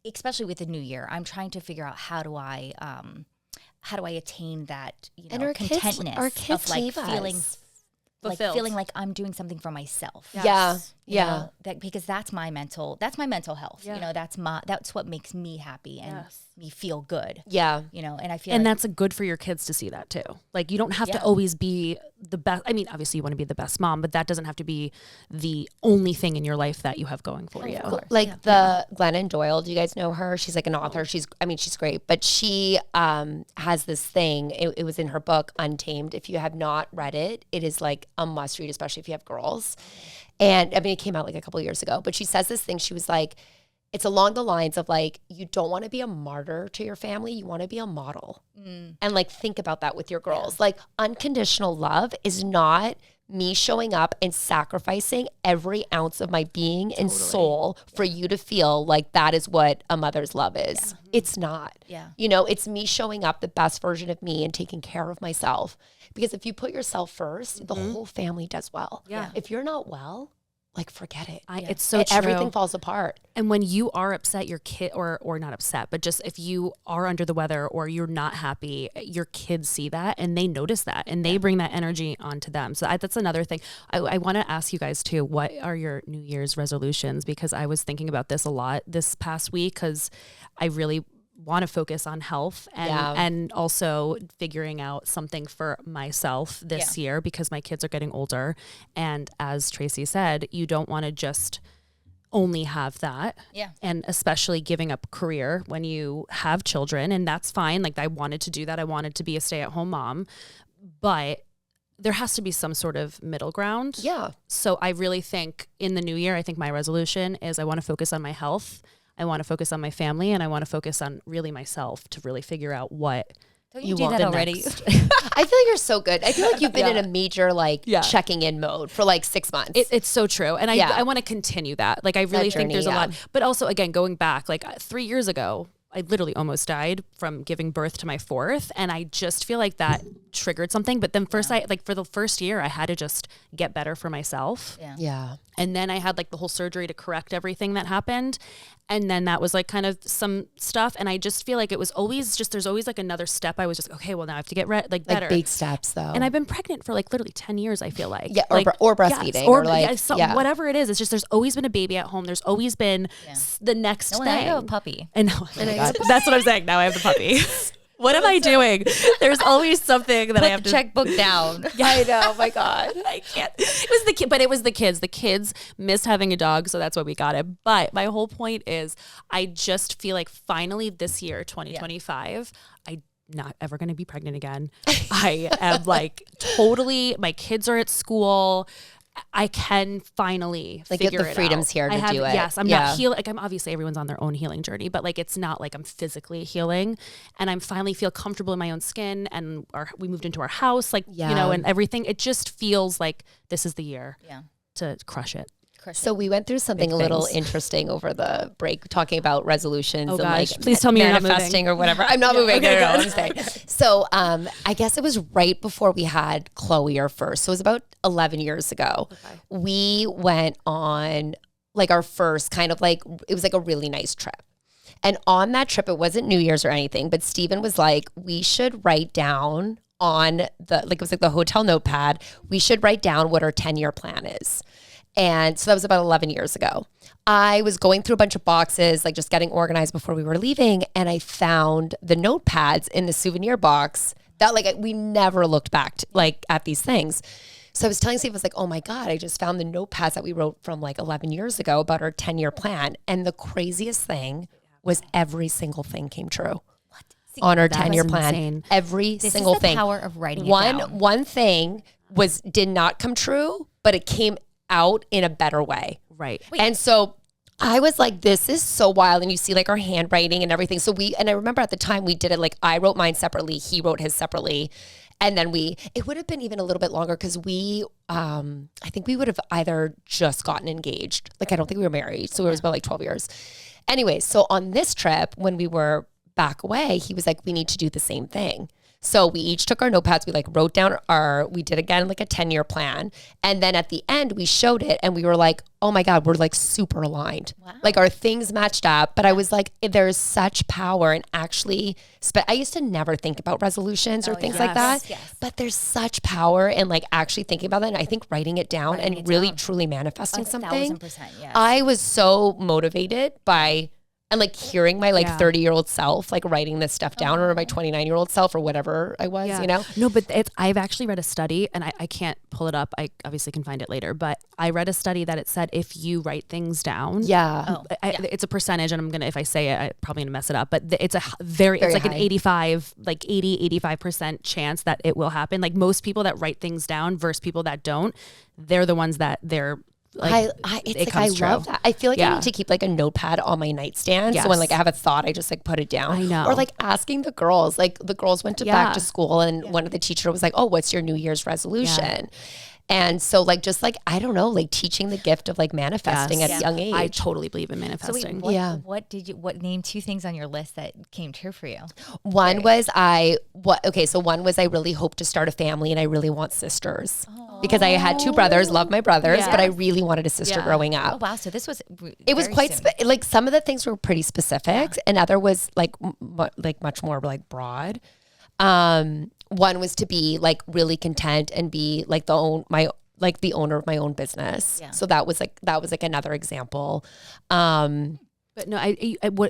S2: especially with the new year, I'm trying to figure out how do I attain that, you know, and contentness
S3: our kids
S2: of like feeling
S1: fulfilled.
S2: Like feeling like I'm doing something for myself.
S3: Yes.
S2: You know, that because that's my mental health.
S3: Yeah.
S2: You know, that's what makes me happy and me feel good.
S3: Yeah.
S2: You know, and I feel
S1: and
S2: like
S1: that's good for your kids to see that too. Like you don't have to always be the best. I mean, obviously you want to be the best mom, but that doesn't have to be the only thing in your life that you have going for you.
S3: Like the Glennon Doyle, do you guys know her? She's like an author. She's great, but she has this thing. It was in her book, Untamed. If you have not read it, it is like a must read, especially if you have girls. And I mean, it came out like a couple of years ago, but she says this thing. She was like, it's along the lines of like, you don't want to be a martyr to your family. You want to be a model. And like, think about that with your girls. Like unconditional love is not me showing up and sacrificing every ounce of my being and soul for you to feel like that is what a mother's love is. It's not. You know, it's me showing up the best version of me and taking care of myself. Because if you put yourself first, the whole family does well. If you're not well, like forget it.
S1: It's so true.
S3: Everything falls apart.
S1: And when you are upset, your kid, or not upset, but just if you are under the weather or you're not happy, your kids see that and they notice that and they bring that energy onto them. So that's another thing. I want to ask you guys too, what are your New Year's resolutions? Because I was thinking about this a lot this past week because I really want to focus on health and also figuring out something for myself this year because my kids are getting older. And as Tracy said, you don't want to just only have that. And especially giving up career when you have children, and that's fine. Like I wanted to do that. I wanted to be a stay-at-home mom, but there has to be some sort of middle ground. So I really think in the new year, I think my resolution is I want to focus on my health. I want to focus on my family, and I want to focus on really myself to really figure out what
S2: you do that already.
S3: I feel like you're so good. I feel like you've been in a major like checking in mode for like 6 months.
S1: It's so true. And I want to continue that. Like I really think there's a lot, but also again, going back like 3 years ago, I literally almost died from giving birth to my fourth. And I just feel like that triggered something. But then first for the first year, I had to just get better for myself. And then I had like the whole surgery to correct everything that happened. And then that was like kind of some stuff. And I just feel like it was always just, there's always like another step. I was just, okay, well now I have to get better. Like
S3: big steps though.
S1: And I've been pregnant for like literally 10 years, I feel like.
S3: Or breastfeeding. Or like,
S1: whatever it is. It's just, there's always been a baby at home. There's always been the next thing.
S2: I have a puppy.
S1: And that's what I'm saying. Now I have the puppy. What am I doing? There's always something that I have to
S2: checkbook down.
S3: I know. Oh my God.
S1: I can't. It was the kid, but it was the kids. The kids missed having a dog, so that's why we got it. But my whole point is, I just feel like finally this year, 2025, I'm not ever going to be pregnant again. I am like totally. My kids are at school. I can finally
S3: like
S1: figure
S3: get the freedoms here to do it.
S1: Yes, I'm not healing. Like I'm obviously everyone's on their own healing journey, but like it's not like I'm physically healing, and I'm finally feel comfortable in my own skin. And we moved into our house, like you know, and everything. It just feels like this is the year to crush it.
S3: So we went through something a little interesting over the break, talking about resolutions and like
S1: please tell me you're not
S3: manifesting or whatever. I'm not moving. Okay, no, I'm staying. So I guess it was right before we had Chloe, our first. So it was about 11 years ago. We went on like our first kind of like, it was like a really nice trip. And on that trip, it wasn't New Year's or anything, but Steven was like, we should write down on the, like it was like the hotel notepad, we should write down what our 10-year plan is. And so that was about 11 years ago. I was going through a bunch of boxes, like just getting organized before we were leaving. And I found the notepads in the souvenir box that like we never looked back to, like at these things. So I was telling Steve, I was like, oh my God, I just found the notepads that we wrote from like 11 years ago about our 10-year plan. And the craziest thing was every single thing came true. On our 10-year plan.
S1: Insane.
S3: Every single thing.
S2: This is the power of writing it down.
S3: One thing did not come true, but it came out in a better way.
S1: Right.
S3: And so I was like, this is so wild. And you see like our handwriting and everything. So and I remember at the time we did it, like I wrote mine separately. He wrote his separately. And then it would have been even a little bit longer because I think we would have either just gotten engaged. Like, I don't think we were married. So it was about like 12 years. Anyway, so on this trip, when we were back away, he was like, we need to do the same thing. So we each took our notepads, we like wrote down we did again like a 10-year plan. And then at the end we showed it and we were like, oh my God, we're like super aligned. Wow. Like our things matched up. But I was like, there's such power in actually, I used to never think about resolutions or things like that. Yes. But there's such power in like actually thinking about that. And I think writing it down and really truly manifesting something.
S2: 1,000%, yes.
S3: I was so motivated by and like hearing my like 30-year-old self, like writing this stuff down or my 29-year-old self or whatever I was, you know?
S1: No, but I've actually read a study and I can't pull it up. I obviously can find it later, but I read a study that it said if you write things down, it's a percentage and if I say it, I'm probably gonna mess it up, but it's it's like high. An 85% chance that it will happen. Like most people that write things down versus people that don't, they're the ones that they're like,
S3: I love that. I feel like I need to keep like a notepad on my nightstand. So when like I have a thought, I just like put it down.
S1: I know.
S3: Or like asking the girls, like the girls went back to school and one of the teachers was like, oh, what's your New Year's resolution? And so like, just like, I don't know, like teaching the gift of like manifesting at a young age.
S1: I totally believe in manifesting.
S2: So wait, what name 2 things on your list that came true for you?
S3: One was I really hope to start a family and I really want sisters. Because I had 2 brothers, love my brothers, but I really wanted a sister growing up.
S2: Oh, wow. So this was
S3: it was quite like some of the things were pretty specific and other was like much more like broad. One was to be like really content and be like the owner of my own business. Yeah. So that was like another example.
S1: But no,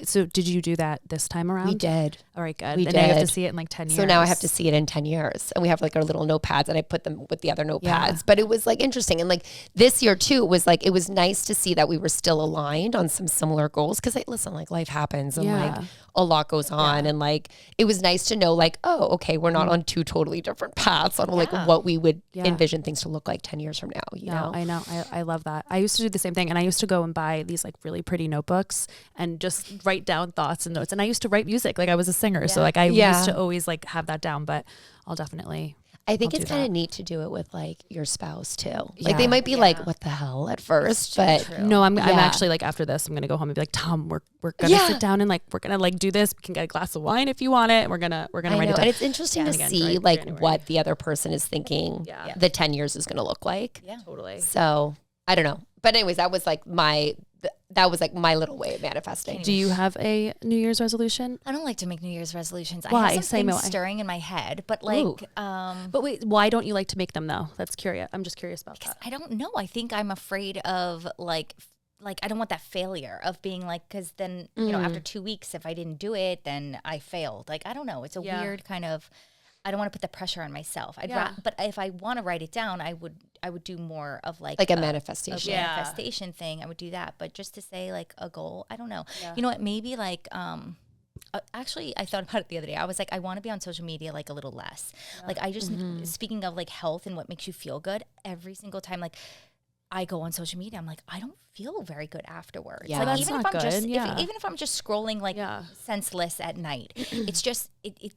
S1: so did you do that this time around?
S3: We did.
S1: All right, good. And now you have to see it in like 10 years.
S3: So now I have to see it in 10 years. And we have like our little notepads and I put them with the other notepads. Yeah. But it was like interesting. And like this year too, it was nice to see that we were still aligned on some similar goals. Cause like life happens and like a lot goes on. And like, it was nice to know like, oh, okay, we're not on 2 totally different paths on like what we would envision things to look like 10 years from now. You know?
S1: I know. I love that. I used to do the same thing. And I used to go and buy these like really pretty notebooks and just write down thoughts and notes. And I used to write music. Like I was a singer. So like I used to always like have that down, but I'll definitely.
S3: I think it's kind of neat to do it with like your spouse too. Like they might be like, what the hell at first, but
S1: no, I'm actually like after this, I'm going to go home and be like, Tom, we're going to sit down and like, we're going to like do this. We can get a glass of wine if you want it. We're going to write it down.
S3: And it's interesting to see like what the other person is thinking the 10 years is going to look like.
S1: Yeah, totally.
S3: So I don't know. But anyways, that was like my little way of manifesting.
S1: Do you have a New Year's resolution?
S2: I don't like to make New Year's resolutions.
S1: Why?
S2: I have some things stirring in my head, but like,
S1: but wait, why don't you like to make them though? That's curious. I'm just curious about that.
S2: I don't know. I think I'm afraid of like I don't want that failure of being like, cause then, you know, after 2 weeks, if I didn't do it, then I failed. Like, I don't know. It's a weird kind of, I don't want to put the pressure on myself. But if I want to write it down, I would do more of like
S3: a manifestation.
S2: A manifestation thing. I would do that. But just to say like a goal, I don't know. Yeah. You know what? Maybe like, actually, I thought about it the other day. I was like, I want to be on social media like a little less. Yeah. Like I just, speaking of like health and what makes you feel good, every single time, like I go on social media, I'm like, I don't feel very good afterwards.
S1: Yeah,
S2: like,
S1: even
S2: if I'm just scrolling like senseless at night, it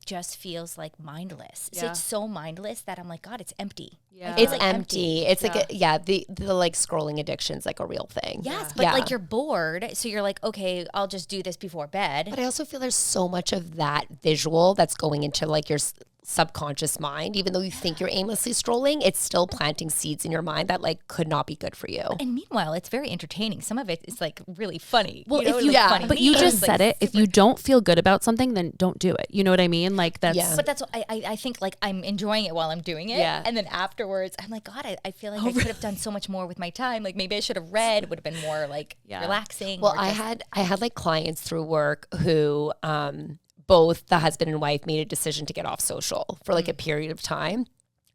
S2: just feels like mindless. So it's so mindless that I'm like, God, it's empty.
S3: Yeah. It's like empty. It's like the like scrolling addiction's like a real thing.
S2: Yes, but like you're bored, so you're like, okay, I'll just do this before bed.
S3: But I also feel there's so much of that visual that's going into like your subconscious mind. Even though you think you're aimlessly scrolling, it's still planting seeds in your mind that like could not be good for you.
S2: And meanwhile, it's very entertaining. Some of it is like really funny.
S1: Well, but you just said it. If you don't feel good about something, then don't do it. You know what I mean? Like that's.
S2: Yeah. But that's what I think. Like I'm enjoying it while I'm doing it, and then afterwards, I'm like, God, I feel like I could have done so much more with my time. Like maybe I should have read. It would have been more like relaxing.
S3: Well, I had like clients through work who both the husband and wife made a decision to get off social for like a period of time.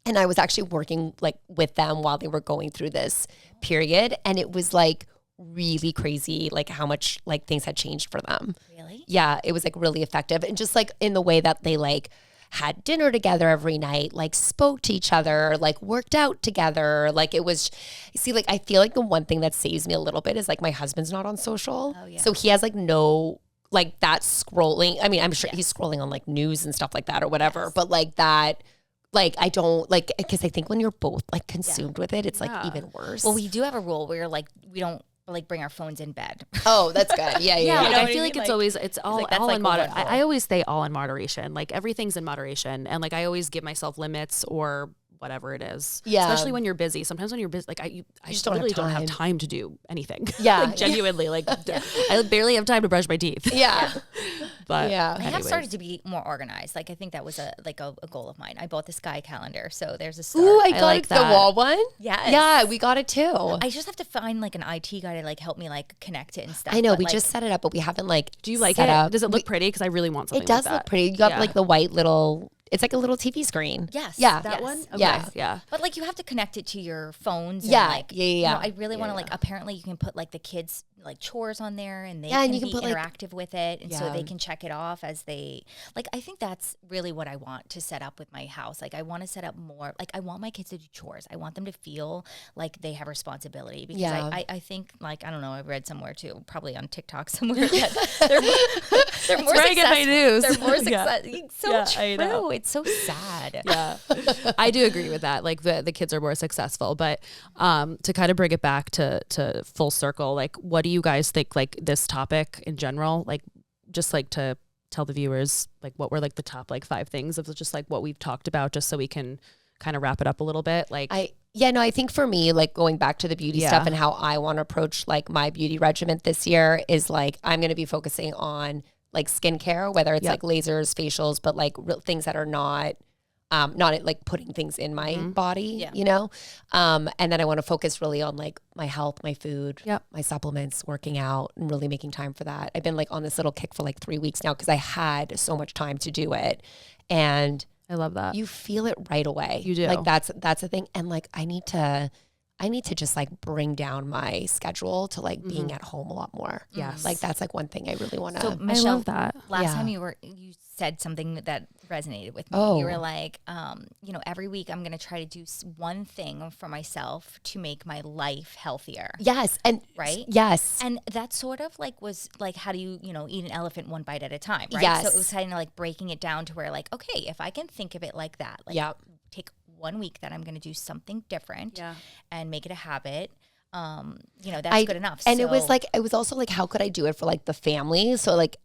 S3: And I was actually working like with them while they were going through this period. And it was like really crazy, like how much like things had changed for them.
S2: Really?
S3: Yeah, it was like really effective. And just like in the way that they like had dinner together every night, like spoke to each other, like worked out together. Like it was, see, like I feel like the one thing that saves me a little bit is like my husband's not on social.
S2: Oh, yeah.
S3: So he has like no, like that scrolling. I mean, I'm sure he's scrolling on like news and stuff like that or whatever, but like that, like I don't like, because I think when you're both like consumed with it, it's like even worse.
S2: Well, we do have a rule where like we don't like bring our phones in bed.
S3: Oh, that's good. Yeah.
S1: Like, I
S2: I
S1: feel like
S2: mean?
S1: it's always, it's all,
S2: like, that's
S1: all
S2: like
S1: in
S2: a
S1: moderation.
S2: one rule.
S1: I always say all in moderation. Like everything's in moderation. And like, I always give myself limits or whatever it is.
S3: Yeah.
S1: Especially when you're busy. Sometimes when you're busy, like I just literally don't have time to do anything.
S3: Yeah.
S1: Like genuinely, like I barely have time to brush my teeth.
S3: Yeah.
S1: But
S3: Yeah.
S2: I have
S1: anyways.
S2: started to be more organized. Like I think that was a goal of mine. I bought the sky calendar, so there's a start.
S3: Ooh, I got
S1: like
S3: it, the
S1: that.
S3: wall one.
S2: Yes.
S3: Yeah, we got it too.
S2: I just have to find like an IT guy to like help me like connect it and stuff.
S3: I know,
S2: but,
S3: we
S2: like,
S3: just set it up, but we haven't like.
S1: Do you like
S3: set
S1: it?
S3: up.
S1: Does it look pretty? Because I really want something
S3: It does
S1: like
S3: look
S1: that.
S3: pretty. You got
S1: Yeah.
S3: like the white little. It's like a little TV screen.
S2: Yes.
S3: Yeah.
S2: that
S1: That
S2: one.
S1: one? Okay.
S3: Yeah.
S1: Yeah.
S2: But like you have to connect it to your phones. And,
S3: Yeah,
S2: like,
S3: yeah.
S2: You know, I really want to like. Apparently, you can put like the kids like chores on there, and they
S3: Yeah, and
S2: can
S3: you can
S2: be
S3: put, like-
S2: interactive with it, and so
S3: Yeah.
S2: they can check it off as they like. I think that's really what I want to set up with my house. Like I want to set up more. Like I want my kids to do chores. I want them to feel like they have responsibility because
S3: Yeah.
S2: I think like I don't know. I read somewhere too, probably on TikTok somewhere that they're more
S1: where I get my
S2: successful.
S1: news.
S2: They're more
S1: Yeah.
S2: successful. It's so
S1: Yeah, I know.
S2: true. It's so sad.
S1: Yeah, I do agree with that. Like the kids are more successful, but to kind of bring it back to full circle, like what do you guys think? Like this topic in general, like just like to tell the viewers, like what were like the top like 5 things of just like what we've talked about, just so we can kind of wrap it up a little bit. Like
S3: I think for me, like going back to the beauty stuff and how I want to approach like my beauty regimen this year is like I'm going to be focusing on like skincare, whether it's like lasers, facials, but like real things that are not like putting things in my body, you know? And then I want to focus really on like my health, my food, my supplements, working out, and really making time for that. I've been like on this little kick for like 3 weeks now because I had so much time to do it. And
S1: I love that.
S3: you feel it right away.
S1: You do.
S3: Like that's the thing. And like I need to just like bring down my schedule to like being at home a lot more.
S1: Yes.
S3: Like that's like one thing I really want to.
S2: So Michelle,
S1: I love that.
S2: last time you said something that resonated with me.
S3: Oh.
S2: You were like, you know, every week I'm going to try to do one thing for myself to make my life healthier.
S3: Yes. And
S2: Right?
S3: yes.
S2: And that sort of like was like, how do you, you know, eat an elephant one bite at a time, right?
S3: Yes.
S2: So it was kind of like breaking it down to where like, okay, if I can think of it like that, like take 1 week that I'm going to do something different and make it a habit. You know, that's good enough.
S3: And it was also like, how could I do it for like the family? So like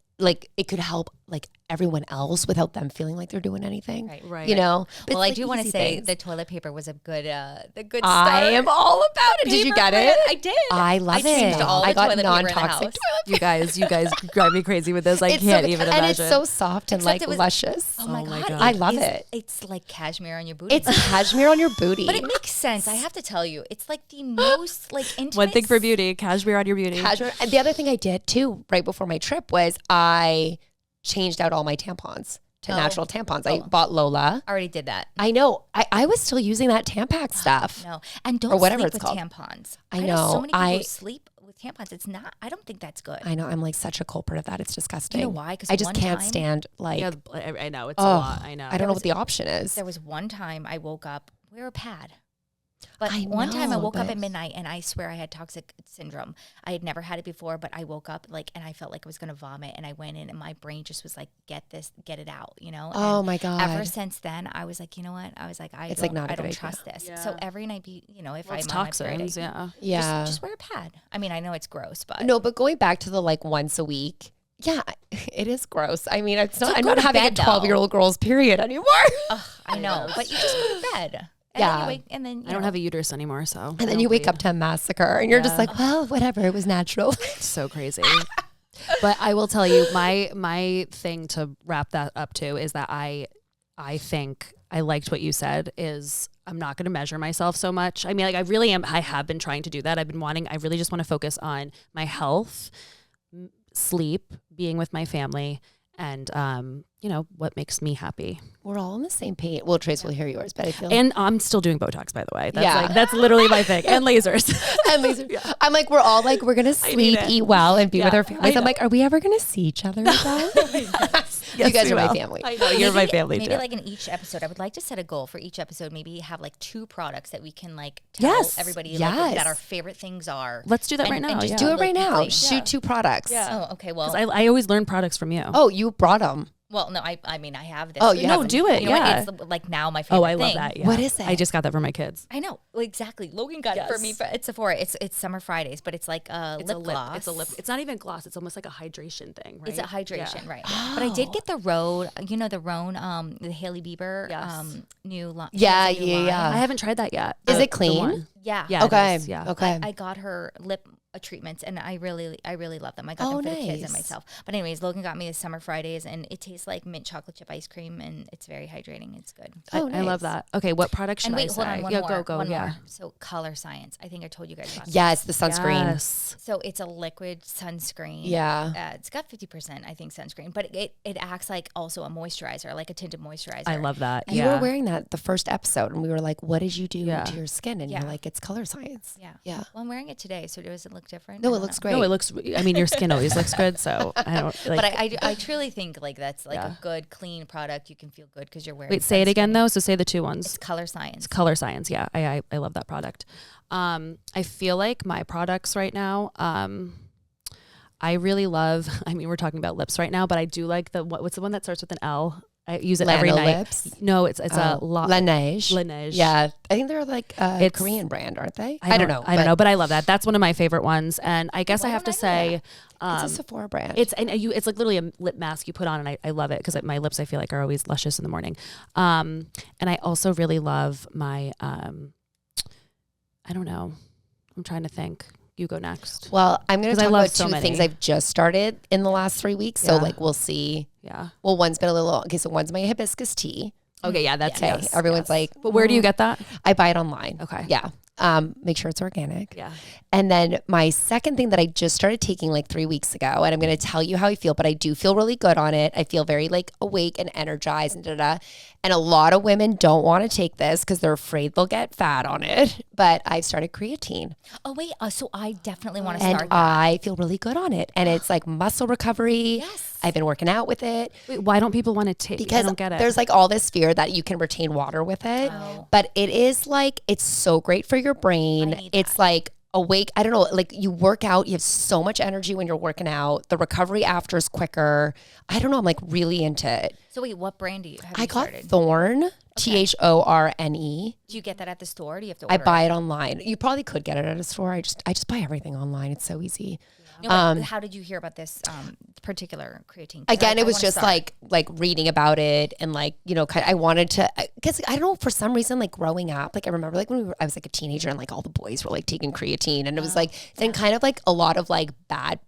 S3: it could help like everyone else without them feeling like they're doing anything.
S1: Right.
S3: You know? But
S2: well,
S3: it's,
S2: I
S3: like,
S2: do want to
S3: easy
S2: say
S3: things.
S2: the toilet paper was a good, the good
S3: I
S2: start.
S3: am all about it. Did you get
S2: Paper
S3: it?
S2: plan. I did.
S3: I love
S2: I changed
S3: it.
S2: all the
S3: I got
S2: toilet paper in the
S3: non-toxic
S2: house.
S1: You guys drive me crazy with this. I
S3: It's
S1: can't
S3: so,
S1: even
S3: and
S1: imagine.
S3: it's so soft and
S2: Except
S3: like
S2: it was-
S3: luscious.
S2: Oh my
S1: my
S2: God.
S1: God.
S3: I love
S2: is-
S3: it.
S2: It's like cashmere on your booty.
S3: It's cashmere on your booty.
S2: but it makes sense. I have to tell you, it's like the most like intimate.
S1: One thing for beauty, cashmere on your beauty.
S3: Cashmere. And the other thing I did too, right before my trip, was I changed out all my tampons to natural tampons. I bought Lola.
S2: I already did that.
S3: I know. I was still using that Tampax stuff.
S2: No, and don't
S3: Or whatever
S2: sleep
S3: it's
S2: with
S3: called.
S2: tampons.
S3: I
S2: know so
S3: know.
S2: many people who sleep with tampons. It's not. I don't think that's good.
S3: I know. I'm like such a culprit of that. It's disgusting.
S2: You know why? 'Cause
S3: I just
S2: one
S3: can't
S2: time-
S3: stand like.
S1: Yeah, I know it's a lot. I know.
S3: I don't know what the option is.
S2: There was one time I woke up. Wear a pad. But
S3: I
S2: one time I
S3: know,
S2: woke up
S3: but-
S2: at midnight and I swear I had toxic syndrome. I had never had it before, but I woke up like and I felt like I was gonna vomit, and I went in and my brain just was like, get it out, you know?
S3: Oh
S2: And
S3: my God.
S2: Ever since then, I was like, you know what? I was like, I
S3: It's, like, not a
S2: I
S3: good
S2: don't
S3: idea.
S2: trust this.
S1: Yeah.
S2: So every night, if
S1: It's
S2: I'm on my period,
S1: toxins. Yeah.
S3: Yeah.
S2: just wear a pad. I mean, I know it's gross, but
S3: No, but going back to the like once a week. Yeah, it is gross. I mean, it's not.
S2: So
S3: I'm
S2: go
S3: not
S2: to
S3: having
S2: bed,
S3: a 12-year-old girl's period anymore.
S2: ugh, I know. But you just go to bed. And
S3: Yeah.
S2: then you wake, and then
S1: I don't have a uterus anymore, so.
S3: And then you wake up to a massacre, and you're just like, well, whatever. It was natural.
S1: So crazy. But I will tell you, my thing to wrap that up to is that I think I liked what you said is I'm not going to measure myself so much. I mean, like I have been trying to do that. I really just want to focus on my health, sleep, being with my family, and what makes me happy.
S3: We're all on the same page. Well, Trace will hear yours, but I feel
S1: And I'm still doing Botox, by the way. That's literally my thing. And lasers.
S3: and lasers. Yeah. I'm like, we're all like, we're gonna sleep, eat well, and be with our families. I'm like, are we ever gonna see each other again? You guys are my family.
S1: I know you're my family too.
S2: Maybe like in each episode, I would like to set a goal for each episode. Maybe have like 2 products that we can like tell everybody like, that our favorite things are.
S1: Let's do that right now.
S2: And
S3: just do it right now. Shoot 2 products.
S2: Yeah. Oh, okay. Well,
S1: I always learn products from you.
S3: Oh, you brought them.
S2: Well, no, I mean, I have this.
S3: Oh, you have
S1: do it.
S2: You know
S1: yeah.
S2: what? It's like now my favorite
S1: I love
S2: thing.
S1: that. Yeah.
S3: What is it?
S1: I just got that for my kids.
S2: I know. Well, exactly. Logan got it for me at Sephora. It's Summer Fridays, but it's like a lip gloss.
S1: It's a lip. It's not even gloss. It's almost like a hydration thing, right?
S2: It's a hydration, right? But I did get the Rhone, the Hailey Bieber new line.
S3: Yeah.
S1: I haven't tried that yet.
S3: Is it clean?
S2: Yeah.
S1: Yeah.
S3: Okay.
S1: It is, yeah.
S3: Okay.
S2: I got her lip treatments and I really love them. I got them for the kids and myself. But anyways, Logan got me the Summer Fridays and it tastes like mint chocolate chip ice cream and it's very hydrating. It's good.
S1: I love that. Okay, what product should I say?
S2: Hold on, one
S1: yeah.
S2: more. So Color Science. I think I told you guys about
S3: Yes, the sunscreen.
S1: Yes.
S2: So it's a liquid sunscreen.
S3: Yeah.
S2: It's got 50%, I think, sunscreen, but it acts like also a moisturizer, like a tinted moisturizer.
S1: I love that.
S3: You were wearing that the first episode and we were like, what did you do to your skin? And you're like, it's Color Science.
S2: Yeah.
S3: Yeah.
S2: Well, I'm wearing it today, so does it look different?
S3: No, it looks great.
S1: No, it looks. I mean, your skin always looks good, so I don't. Like,
S2: but I truly think like that's like a good, clean product. You can feel good because you're wearing.
S1: Wait, say it again though. So say the 2 ones.
S2: It's Color Science.
S1: It's Color Science. Yeah, I love that product. I feel like my products right now. I really love. I mean, we're talking about lips right now, but I do like what's the one that starts with an L? I use it every night.
S3: Lips?
S1: No, it's a
S3: Laneige.
S1: Laneige.
S3: Yeah, I think they're like a Korean brand, aren't they? I don't know.
S1: I don't know, but I love that. That's one of my favorite ones. And I guess I have to say,
S3: it's a Sephora brand.
S1: It's like literally a lip mask you put on, and I love it because my lips I feel like are always luscious in the morning. And I also really love my I don't know. I'm trying to think. You go next.
S3: Well, I'm going to talk about 2
S1: many
S3: things I've just started in the last 3 weeks. So like we'll see.
S1: Yeah.
S3: Well, one's been a little, okay, so one's my hibiscus tea.
S1: Okay, yeah, that's
S3: okay. Everyone's like,
S1: but where do you get that?
S3: I buy it online.
S1: Okay.
S3: Yeah. Make sure it's organic.
S1: Yeah.
S3: And then my second thing that I just started taking like 3 weeks ago, and I'm going to tell you how I feel, but I do feel really good on it. I feel very like awake and energized and da-da. And a lot of women don't want to take this because they're afraid they'll get fat on it. But I've started creatine.
S2: Oh, wait. So I definitely want to start
S3: and
S2: that.
S3: I feel really good on it. And it's like muscle recovery.
S2: Yes.
S3: I've been working out with it.
S1: Wait, why don't people want to take?
S3: Because
S1: I don't get it.
S3: There's like all this fear that you can retain water with it.
S2: Oh.
S3: But it is like, it's so great for your brain. It's like awake. I don't know, like you work out, you have so much energy when you're working out. The recovery after is quicker. I don't know. I'm like really into it.
S2: So wait, what brand do you have?
S3: I got Thorne, Thorne.
S2: Do you get that at the store? Or do you have to order
S3: I buy it online. You probably could get it at a store. I just buy everything online. It's so easy.
S2: No, but how did you hear about this particular creatine?
S3: Again, it was just like reading about it and like, I wanted to, because I don't know, for some reason, like growing up, like I remember like when I was like a teenager and like all the boys were like taking creatine and it was like, then kind of like a lot of like bad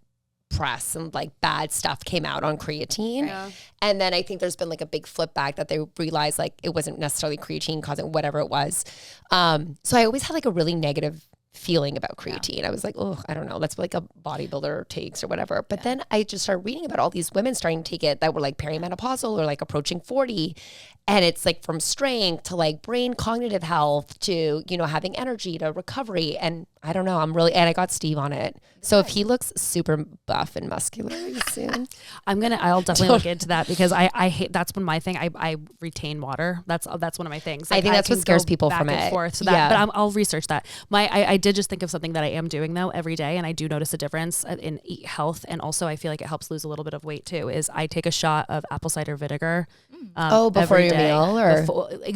S3: press and like bad stuff came out on creatine. Yeah. And then I think there's been like a big flip back that they realized like it wasn't necessarily creatine causing whatever it was. So I always had like a really negative feeling about creatine. Yeah. I was like, oh, I don't know. That's like a bodybuilder takes or whatever. But then I just started reading about all these women starting to take it that were like perimenopausal or like approaching 40. And it's like from strength to like brain cognitive health to, having energy to recovery. And I don't know. And I got Steve on it. So if he looks super buff and muscular soon,
S1: I'll definitely look into that because I hate, that's one of my thing. I retain water. That's one of my things. Like,
S3: I think that's what scares people from it.
S1: So but I'll research that. I did just think of something that I am doing though every day. And I do notice a difference in eat health. And also I feel like it helps lose a little bit of weight too, is I take a shot of apple cider vinegar.
S3: Before your meal or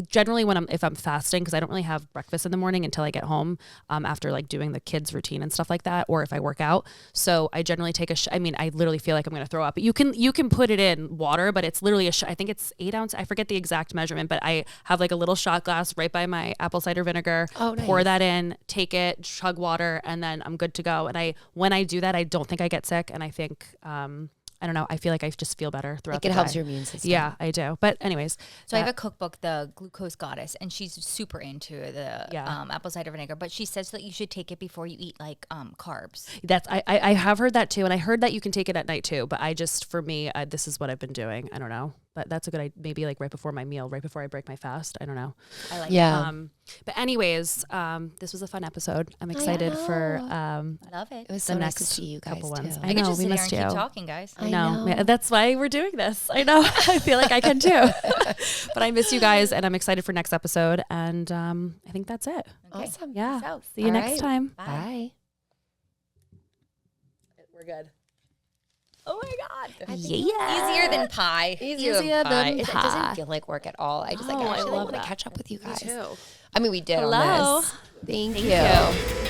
S1: generally if I'm fasting, because I don't really have breakfast in the morning until I get home after like doing the kids routine and stuff like that, or if I work out. So I generally take I literally feel like I'm going to throw up. But you can put it in water, but it's literally I think it's 8 ounces. I forget the exact measurement, but I have like a little shot glass right by my apple cider vinegar.
S3: Oh, nice.
S1: Pour that in, take it, chug water, and then I'm good to go. And when I do that, I don't think I get sick. And I think, I don't know. I feel like I just feel better throughout the day.
S3: It helps your immune system.
S1: Yeah, I do. But anyways.
S2: So I have a cookbook, The Glucose Goddess, and she's super into the apple cider vinegar, but she says that you should take it before you eat like carbs.
S1: I have heard that too. And I heard that you can take it at night too. But for me, this is what I've been doing. I don't know. but that's a good idea. Maybe like right before my meal, right before I break my fast. I don't know.
S2: I like
S1: But anyways, this was a fun episode. I'm excited for
S2: love it.
S3: It was
S1: the
S3: so
S1: next
S3: nice to see you guys
S1: couple ones.
S3: too.
S1: I
S2: We could
S1: know
S2: just
S1: we
S2: sit here
S1: missed
S2: and
S1: you.
S2: keep talking, guys.
S3: I
S1: No,
S3: know.
S1: yeah, that's why we're doing this. I know. I feel like I can too. But I miss you guys, and I'm excited for next episode. And I think that's it.
S2: Okay.
S3: Awesome.
S1: Yeah.
S2: Peace out.
S1: See you
S3: All
S1: next
S3: right.
S1: time.
S3: Bye.
S1: We're good.
S2: Oh my God.
S1: Yeah.
S2: Easier than pie.
S3: Easier than It doesn't feel like work at all. I just
S1: Oh,
S3: like
S1: I
S3: actually
S1: love
S3: want to
S1: that.
S3: catch up with you guys.
S1: too.
S3: I mean, we did
S1: Hello.
S3: on this. Thank you.